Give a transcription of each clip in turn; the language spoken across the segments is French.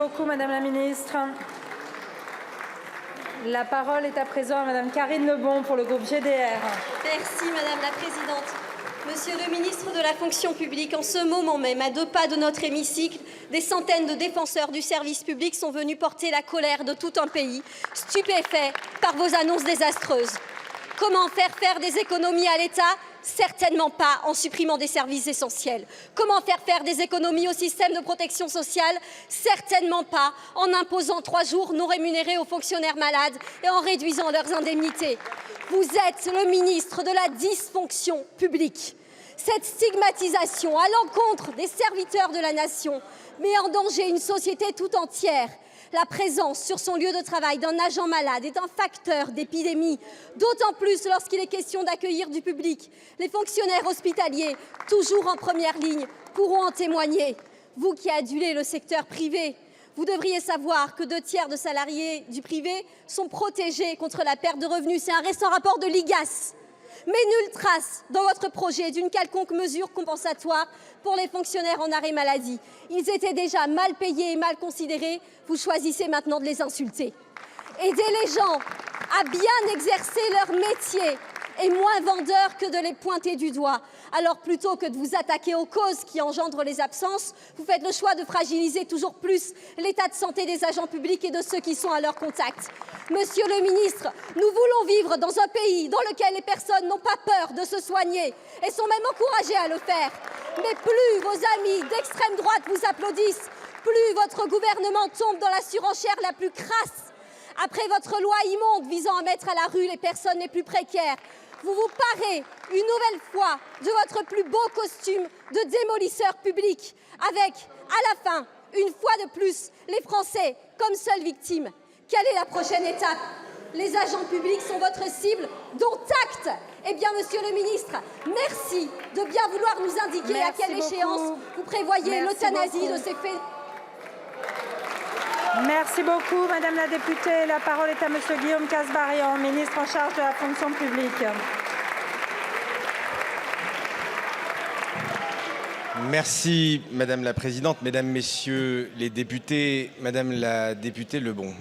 Beaucoup, Madame la Ministre. La parole est à présent à Madame Karine Lebon pour le groupe GDR. Merci Madame la Présidente. Monsieur le ministre de la fonction publique, en ce moment même, à 2 pas de notre hémicycle, des centaines de défenseurs du service public sont venus porter la colère de tout un pays, stupéfait par vos annonces désastreuses. Comment faire des économies à l'État? Certainement pas en supprimant des services essentiels. Comment faire des économies au système de protection sociale? Certainement pas en imposant 3 jours non rémunérés aux fonctionnaires malades et en réduisant leurs indemnités. Vous êtes le ministre de la dysfonction publique. Cette stigmatisation à l'encontre des serviteurs de la nation met en danger une société tout entière. La présence sur son lieu de travail d'un agent malade est un facteur d'épidémie, d'autant plus lorsqu'il est question d'accueillir du public. Les fonctionnaires hospitaliers, toujours en première ligne, pourront en témoigner. Vous qui adulez le secteur privé, vous devriez savoir que 2 tiers de salariés du privé sont protégés contre la perte de revenus. C'est un récent rapport de l'IGAS. Mais nulle trace dans votre projet d'une quelconque mesure compensatoire pour les fonctionnaires en arrêt maladie. Ils étaient déjà mal payés et mal considérés. Vous choisissez maintenant de les insulter. Aider les gens à bien exercer leur métier est moins vendeur que de les pointer du doigt. Alors plutôt que de vous attaquer aux causes qui engendrent les absences, vous faites le choix de fragiliser toujours plus l'état de santé des agents publics et de ceux qui sont à leur contact. Monsieur le ministre, nous voulons vivre dans un pays dans lequel les personnes n'ont pas peur de se soigner et sont même encouragées à le faire. Mais plus vos amis d'extrême droite vous applaudissent, plus votre gouvernement tombe dans la surenchère la plus crasse. Après votre loi immonde visant à mettre à la rue les personnes les plus précaires, vous vous parez une nouvelle fois de votre plus beau costume de démolisseur public, avec, à la fin, une fois de plus, les Français comme seules victimes. Quelle est la prochaine étape? Les agents publics sont votre cible, dont acte. Eh bien, monsieur le ministre, merci de bien vouloir nous indiquer à quelle échéance vous prévoyez l'euthanasie de ces faits. Merci beaucoup, Madame la députée. La parole est à Monsieur Guillaume Kasbarian, ministre en charge de la fonction publique. Merci, Madame la Présidente, Mesdames, Messieurs les députés, Madame la députée Lebon.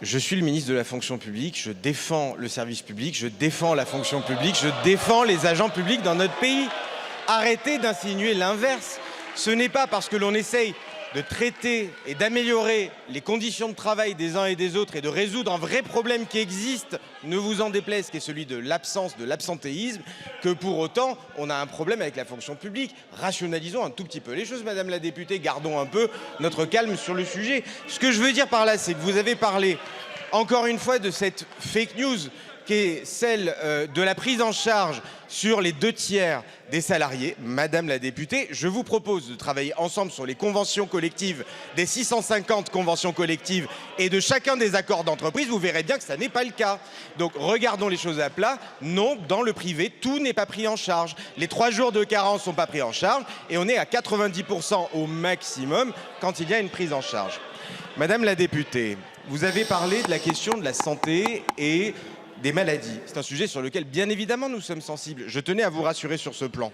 Je suis le ministre de la fonction publique, je défends le service public, je défends la fonction publique, je défends les agents publics dans notre pays. Arrêtez d'insinuer l'inverse. Ce n'est pas parce que l'on essaye de traiter et d'améliorer les conditions de travail des uns et des autres et de résoudre un vrai problème qui existe, ne vous en déplaise, qui est celui de l'absence, de l'absentéisme, que pour autant on a un problème avec la fonction publique. Rationalisons un tout petit peu les choses, Madame la députée, gardons un peu notre calme sur le sujet. Ce que je veux dire par là, c'est que vous avez parlé encore une fois de cette fake news qui est celle de la prise en charge sur les 2 tiers des salariés. Madame la députée, je vous propose de travailler ensemble sur les conventions collectives, des 650 conventions collectives et de chacun des accords d'entreprise. Vous verrez bien que ça n'est pas le cas. Donc regardons les choses à plat. Non, dans le privé, tout n'est pas pris en charge. Les 3 jours de carence ne sont pas pris en charge et on est à 90% au maximum quand il y a une prise en charge. Madame la députée, vous avez parlé de la question de la santé et des maladies. C'est un sujet sur lequel, bien évidemment, nous sommes sensibles. Je tenais à vous rassurer sur ce plan.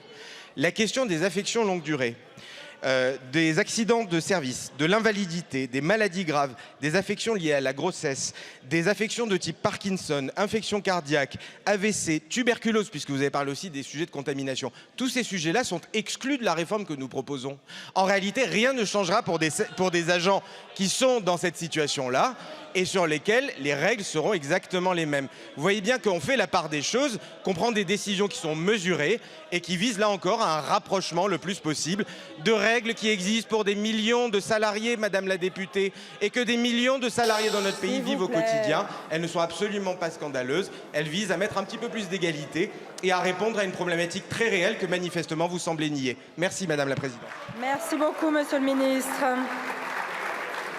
La question des affections longue durée, des accidents de service, de l'invalidité, des maladies graves, des affections liées à la grossesse, des affections de type Parkinson, infection cardiaque, AVC, tuberculose, puisque vous avez parlé aussi des sujets de contamination. Tous ces sujets-là sont exclus de la réforme que nous proposons. En réalité, rien ne changera pour des agents qui sont dans cette situation-là et sur lesquels les règles seront exactement les mêmes. Vous voyez bien qu'on fait la part des choses, qu'on prend des décisions qui sont mesurées et qui visent là encore à un rapprochement le plus possible de règles qui existent pour des millions de salariés, Madame la députée, et que des millions de salariés dans notre pays vivent au quotidien. Elles ne sont absolument pas scandaleuses. Elles visent à mettre un petit peu plus d'égalité et à répondre à une problématique très réelle que manifestement vous semblez nier. Merci, Madame la Présidente. Merci beaucoup, Monsieur le ministre.